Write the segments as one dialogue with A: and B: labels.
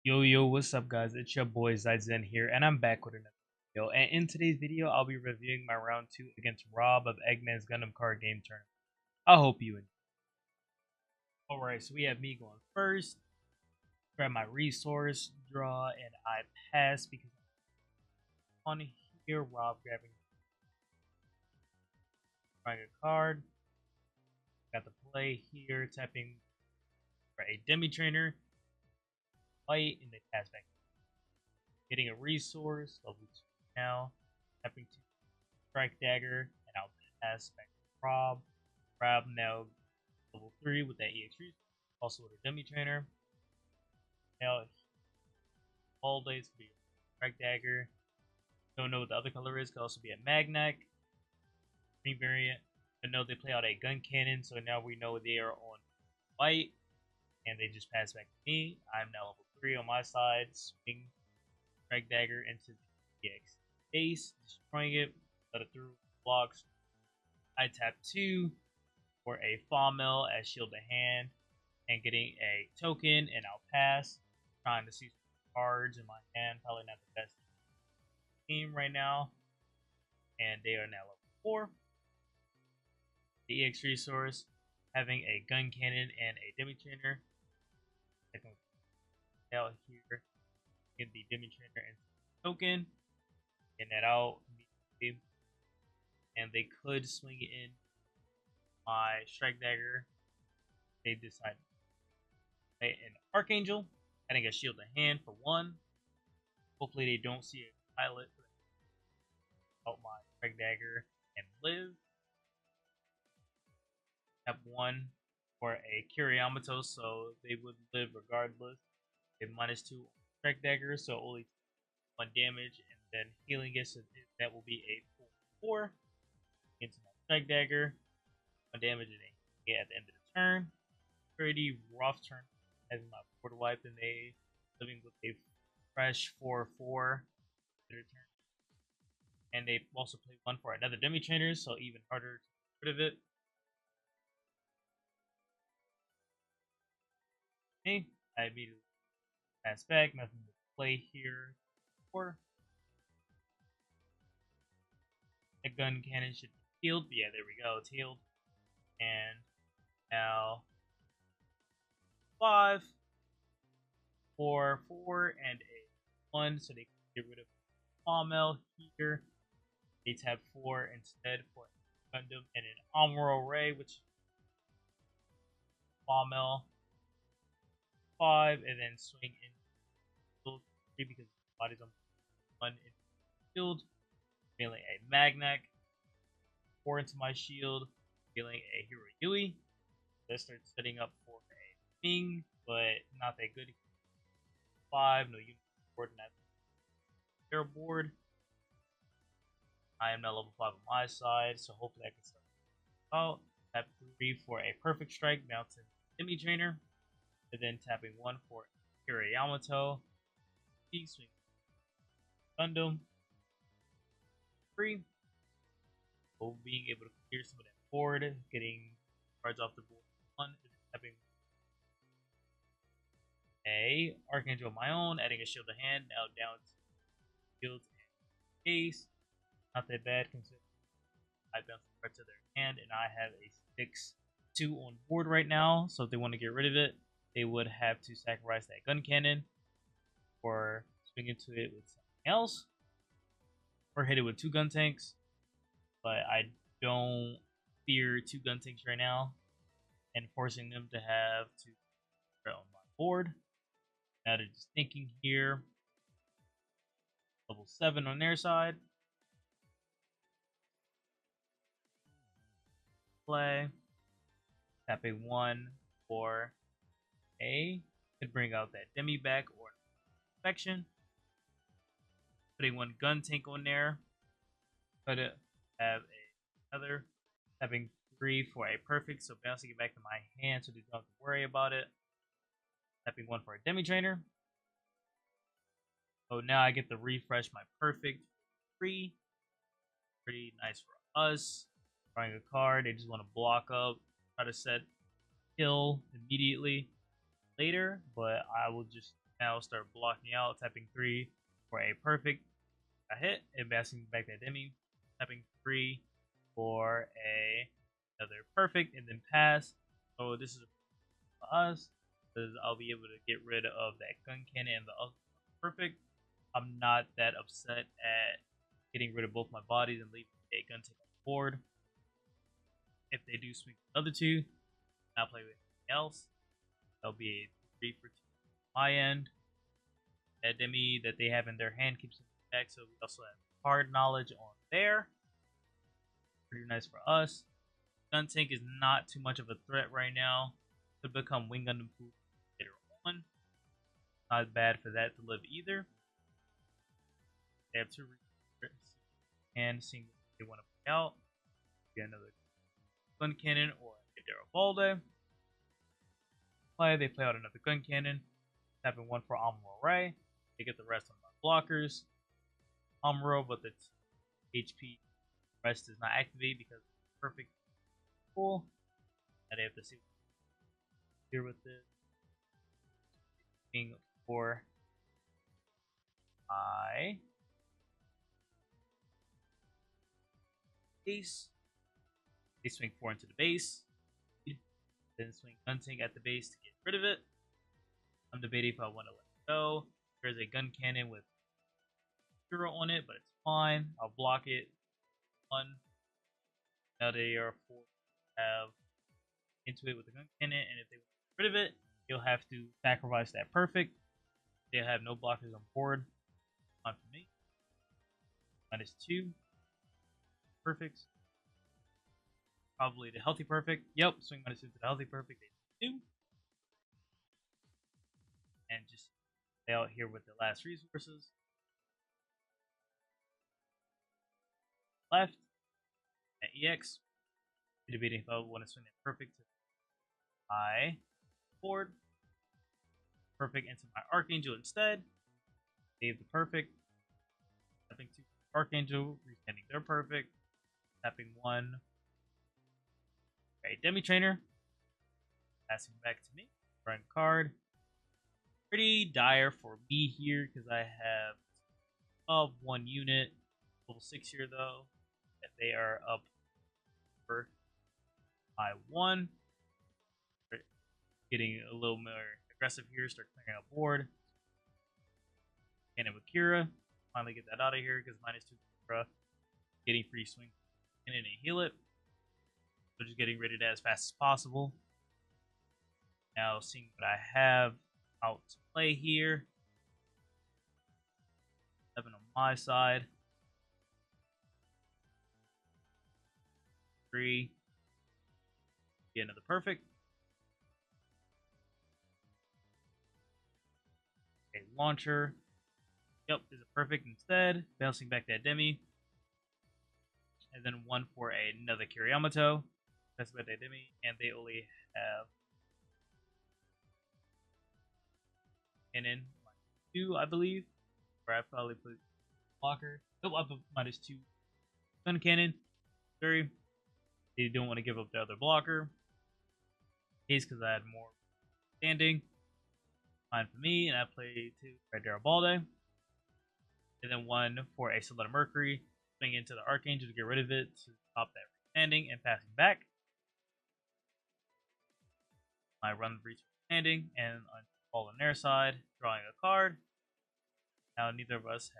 A: Yo, what's up, guys? It's your boy Zaizen here, and I'm back with another video. And in today's video, I'll be reviewing my round 2 against Rob of Eggman's Gundam card game tournament. I hope you enjoy. Alright, so we have me going first. Grab my resource, draw, and I pass because on here, Rob drawing a card. Got the play here, tapping for a demi trainer, white, and they pass back. Getting a resource, level 2 now, tapping to strike dagger, and I'll pass back to Rob. Rob now level 3 with that EX resource, also with a demi trainer. Now all days could be a strike dagger. Don't know what the other color is, could also be a magnac. Green variant. I know they play out a gun cannon, so now we know they are on white. And they just pass back to me. I'm now level 3 on my side. Swing strike dagger into the EX base, destroying it, let it through blocks. I tap 2 for a fall mill as shield to hand, and getting a token, and I'll pass. Trying to see some cards in my hand, probably not the best team right now. And they are now level 4. The EX resource, having a gun cannon and a demi trainer. I can out here, get the demi trainer and token, get that out immediately. And they could swing it in my strike dagger. They decide to play an archangel, adding a shield to hand for 1. Hopefully they don't see a pilot out my strike dagger and live. Tap 1 for a Kiriyamato, so they would live regardless. They -2 on strike dagger, so only 1 damage, and then healing it, so that will be a 4 into my strike dagger. 1 damage and a at the end of the turn. Pretty rough turn having my board wiped, and they living with a fresh 4/4 turn. And they also play 1 for another demi trainer, so even harder to get rid of it. Okay, I immediately pass back, nothing to play here. Or the gun cannon should be healed. Yeah, there we go, it's healed. And now 5, 4, 4, and a 1, so they can get rid of Palmel here. They tap 4 instead for Gundam and an Amuro Ray, which Palmel 5, and then swing in field 3 because the body's on 1 in field. Feeling a Magnac, 4 into my shield, feeling a Hero Yui. Let's start setting up for a Ming, but not that good. 5, no unit board, and that's their board. I am now level 5 on my side, so hopefully I can start out. Tap 3 for a perfect strike, mountain demi trainer, and then tapping 1 for Kira Yamato. Swing Gundam. 3. So being able to clear some of that board, getting cards off the board. 1, and then tapping a Archangel of my own, adding a shield to hand, now down to shields and case. Not that bad considering I bounced the card to their hand, and I have a 6/2 on board right now. So if they want to get rid of it, they would have to sacrifice that gun cannon, or swing into it with something else, or hit it with 2 gun tanks. But I don't fear 2 gun tanks right now, and forcing them to have to on my board. Now they're just thinking here. Level 7 on their side. Play. Tapping 1 for a. Could bring out that demi back or infection. Putting 1 gun tank on there. Could have another. Tapping 3 for a perfect, so bouncing it back to my hand so they don't have to worry about it. Tapping 1 for a demi trainer. So now I get to refresh my perfect 3. Pretty nice for us. Drawing a card, they just want to block up, try to set kill immediately later, but I will just Now start blocking out, tapping 3 for a perfect hit, advancing back that demi, tapping 3 for another perfect, and then pass. So this is for us, because I'll be able to get rid of that gun cannon and the perfect. I'm not that upset at getting rid of both my bodies and leaving a gun tank on the board. If they do swing the other two, I'll play with anything else. That'll be a 3 for 2 on my end. That demi that they have in their hand keeps them back, so we also have card knowledge on there. Pretty nice for us. Gun tank is not too much of a threat right now. Could become Wing Gundam food later on. Not bad for that to live either. They have 2 and seeing what they want to play out. Get another gun cannon or a Garibaldi. They play out another gun cannon. Tapping 1 for Amuro Ray. They get the rest on my blockers. Amuro, but the HP rest does not activate because it's perfect. Cool. Now they have to see here with this. Being for my base. They swing 4 into the base. Then swing Gunting at the base to get rid of it. I'm debating if I want to let it go. There's a gun cannon with 0 on it, but it's fine. I'll block it. 1. Now they are forced to have into it with the gun cannon, and if they want to get rid of it, you'll have to sacrifice that perfect. They'll have no blockers on board. Fine for me. -2. Perfects. Probably the healthy perfect. Yep, swing -2 to the healthy perfect. They do. And just stay out here with the last resources. Left. At EX. Debating if I want to swing that perfect to my board. Perfect into my Archangel instead. Save the perfect. Tapping 2 Archangel, resending their perfect. Tapping 1. Okay, Demi Trainer. Passing back to me. Run card. Pretty dire for me here because I have of 1 unit. Level 6 here though. If they are up for by 1. Getting a little more aggressive here. Start clearing out board. Cannon with Kira. Finally get that out of here because -2 Kira. Getting free swing and then heal it. So just getting rid of that as fast as possible. Now seeing what I have out to play here. 7 on my side. 3. Get another perfect. A launcher. Yep, is a perfect instead. Bouncing back that demi. And then 1 for another Kiriyamato. That's about that demi. And they only have cannon -2, I believe. Where I probably put blocker. Nope, I put -2 gun cannon. 3. They don't want to give up the other blocker. Case because I had more standing. Fine for me, and I play 2 for Garibaldi. And then 1 for a Solana Mercury. Swing into the Archangel to get rid of it to stop that standing and passing back. I run the breach standing and all on their side, drawing a card. Now neither of us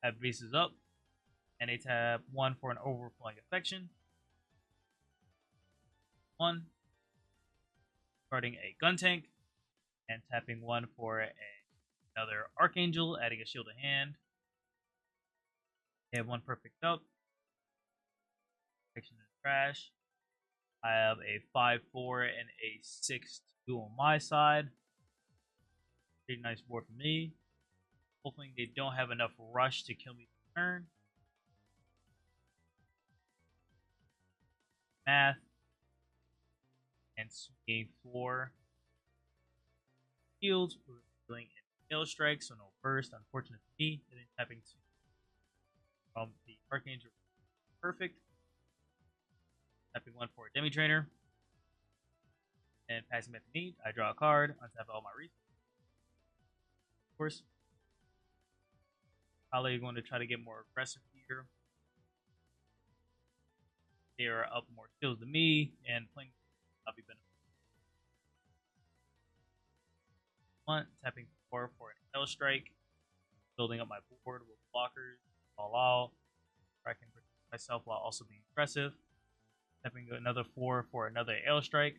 A: have bases up. And they tap 1 for an overflowing affection. 1. Starting a gun tank. And tapping 1 for another Archangel, adding a shield to hand. They have 1 perfect up. Affection and trash. I have a 5-4 and a 6-2 on my side. Pretty nice board for me. Hopefully they don't have enough rush to kill me this turn. Math. And swinging 4 shields. We're dealing in tail strike, so no burst. Unfortunate for me. And then tapping 2 from the Archangel. Perfect. Tapping 1 for a Demi Trainer. And passing back to me, I draw a card, untap all my resources. Of course, probably going to try to get more aggressive here. They are up more skills than me, and playing I'll be beneficial. Tapping 4 for an L strike, building up my board with blockers, all out. I can protect myself while also being aggressive. Tapping another 4 for another L strike,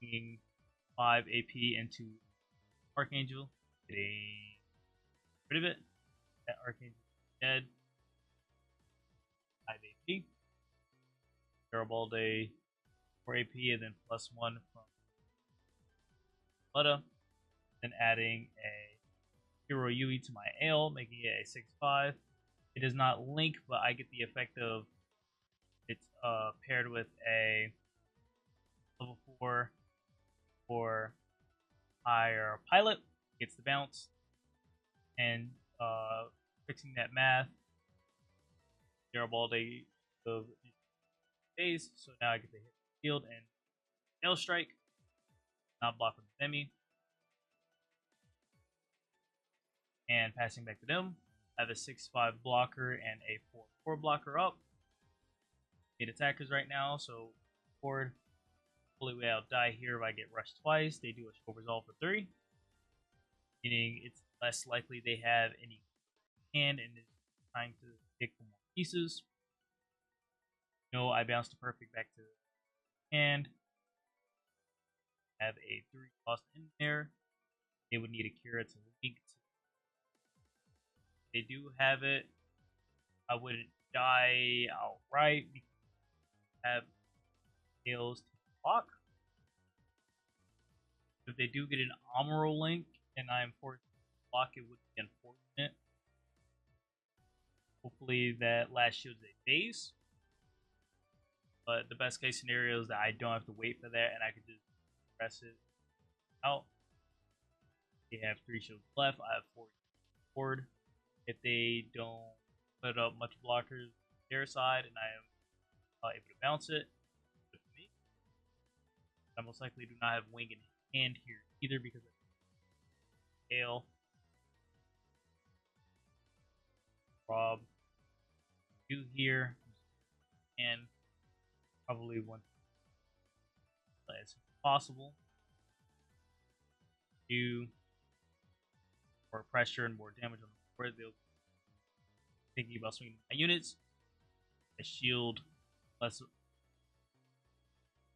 A: bringing 5 AP into Archangel, getting rid of it. That Archangel is dead. 5 AP. Garibaldi 4 AP, and then +1 from Lutta. Then adding a Hero Yui to my Ale, making it a 6/5. It does not link, but I get the effect of it's paired with a level 4 for higher pilot. Gets the bounce. And fixing that math, Garibaldi of days, so now I get to hit the field and Nail Strike, not block with the Demi. And passing back to them, I have a 6/5 blocker and a 4/4 blocker up. 8 attackers right now, so forward. Hopefully I'll die here if I get rushed twice. They do a show resolve for 3, meaning it's less likely they have any hand and is trying to pick for more pieces. No, I bounced a perfect back to hand. Have a 3 cost in there. They would need a Kira to link to. They do have it. I wouldn't die outright because I have skills to block. If they do get an Amuro link and I'm forced to block, it would be unfortunate. Hopefully that last shield's a base. But the best case scenario is that I don't have to wait for that and I could just press it out. They have 3 shields left. I have 4 forward. If they don't put up much blockers on their side and I am able to bounce it, good for me. I most likely do not have wing in hand here either because of scale. Rob do here and probably want as possible do more pressure and more damage on the board. They'll thinking about swinging my units. A shield less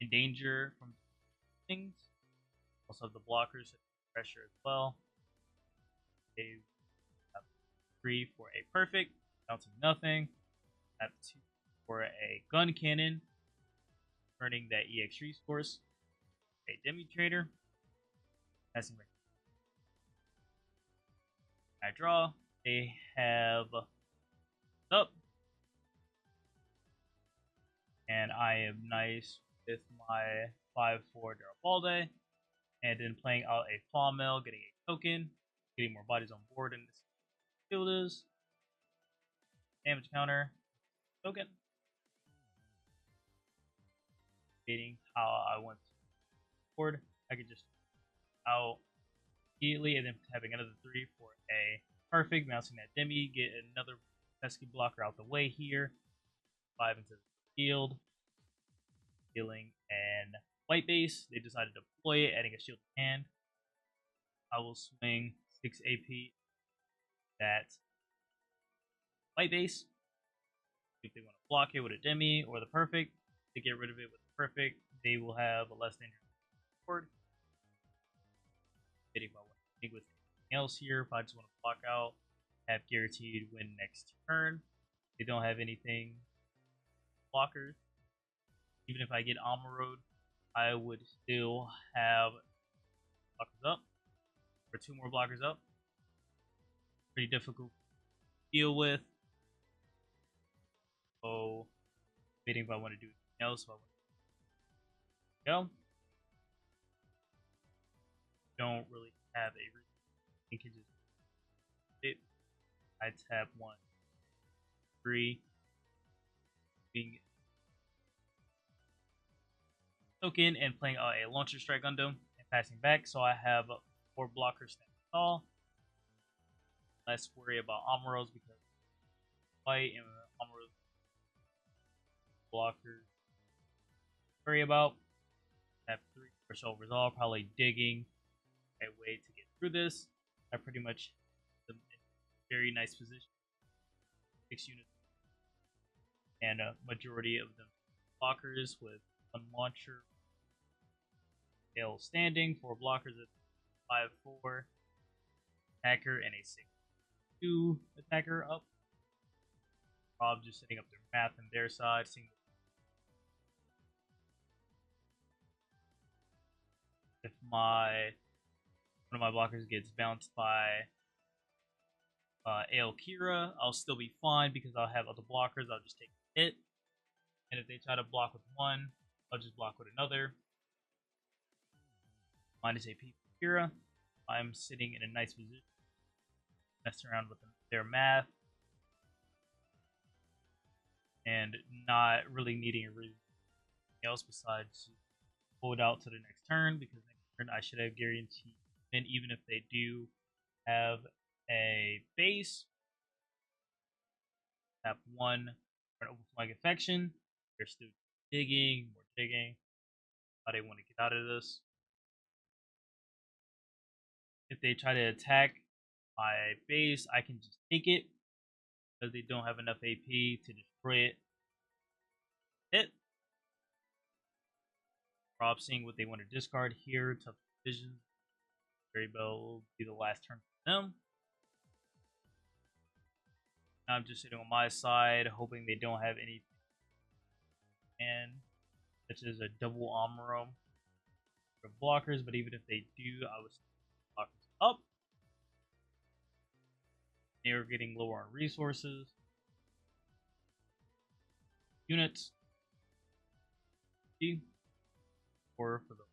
A: in danger from things. Also have the blockers pressure as well. They have 3 for a perfect, bouncing nothing. I have 2 for a gun cannon, earning that EX3 source. A demi trader. Passing back. I draw. They have up. And I am nice with my 5/4 Garibaldi. And then playing out a Claw Mill, getting a token, getting more bodies on board, and this field is damage counter, token. Debating how I want to board. I could just out immediately and then having another 3 for a perfect, bouncing that demi, get another pesky blocker out the way here. 5 into the field. Dealing an white base. They decided to deploy it, adding a shield to hand. I will swing 6 AP that white base. If they want to block it with a demi or the perfect, to get rid of it with the perfect, they will have a less dangerous board. If I want to think with anything else here, if I just want to block out, have guaranteed win next turn. They don't have anything blockers. Even if I get Amarode, I would still have blockers up, or 2 more blockers up. Pretty difficult to deal with. So, debating if I want to do anything else. If I want to go, don't really have a reason. I can just hit. I tap 1, 3, being token and playing a launcher strike Gundam and passing back. So I have 4 blockers standing tall. Less worry about Amuros because white and Amuros blockers worry about. I have 3 for resolve, probably digging a way to get through this. I pretty much am in a very nice position. 6 units and a majority of them blockers with 1 launcher. Tail standing, 4 blockers at 5-4 attacker and a 6-2 attacker up. Rob just setting up their math on their side, seeing if one of my blockers gets bounced by Ale Kira, I'll still be fine because I'll have other blockers. I'll just take a hit, and if they try to block with one, I'll just block with another. Minus AP Kira. I'm sitting in a nice position, messing around with their math, and not really needing anything else besides hold out to the next turn, because next turn I should have guaranteed. And even if they do have a base, have 1 for an overflying infection, they're still digging, more digging. How they want to get out of this. If they try to attack my base, I can just take it because they don't have enough AP to destroy it. Hit. Rob seeing what they want to discard here. Tough decisions. Very Bell will be the last turn for them. Now I'm just sitting on my side, hoping they don't have anything. And such as a double Amuro for blockers, but even if they do, I was blockers up. They are getting lower on resources. Units. Or for the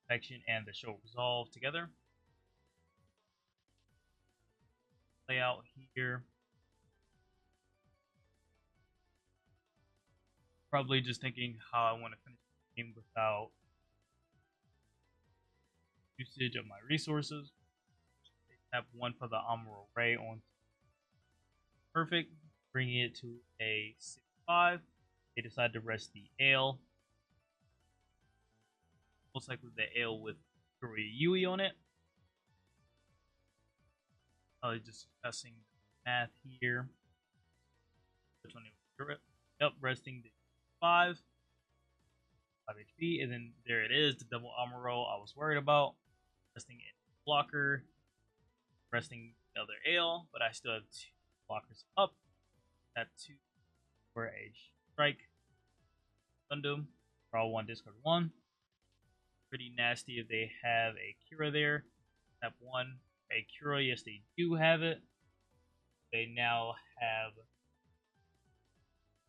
A: protection and the show resolve together. Layout here. Probably just thinking how I want to finish the game without usage of my resources. Have 1 for the Amuro Ray on perfect, bringing it to a 6-5. They decide to rest the Ale. Most likely the Ale with Yui on it. Just discussing the math here. Which one? Yep, resting the 5 HP, and then there it is, the double Amuro I was worried about. Resting in blocker, resting the other Ale, but I still have 2 blockers up. That 2 for a strike. Gundam. Draw 1, discard 1. Pretty nasty if they have a Kira there. Tap 1. A Kira, yes, they do have it. They now have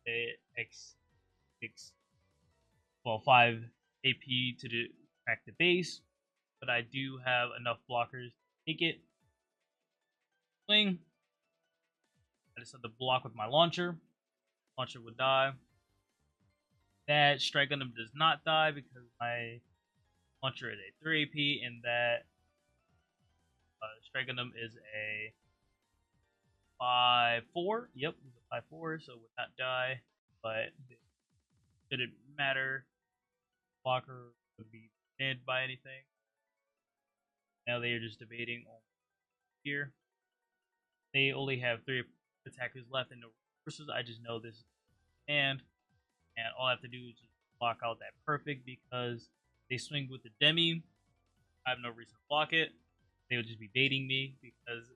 A: a 5 AP to crack the base, but I do have enough blockers to take it. Swing. I just had to block with my launcher. Launcher would die. That Strike Gundam does not die because my launcher is a 3 AP, and that Strike Gundam is a 5-4. Yep, it's a 5-4, so it would not die. But it didn't matter. Blocker would be dead by anything. Now they are just debating on here. They only have 3 attackers left and no resources. I just know this and all I have to do is just block out that perfect because they swing with the Demi. I have no reason to block it. They would just be baiting me because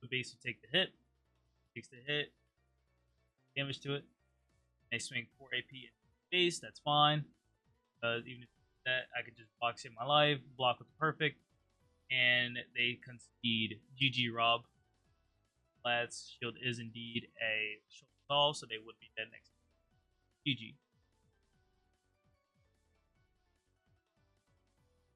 A: the base will take the hit. Takes the hit, damage to it. They swing 4 AP in the base. That's fine. Because even if that, I could just block save my life, block with the perfect, and they concede. GG, Rob. Lad's shield is indeed a shield solve, so they would be dead next. GG.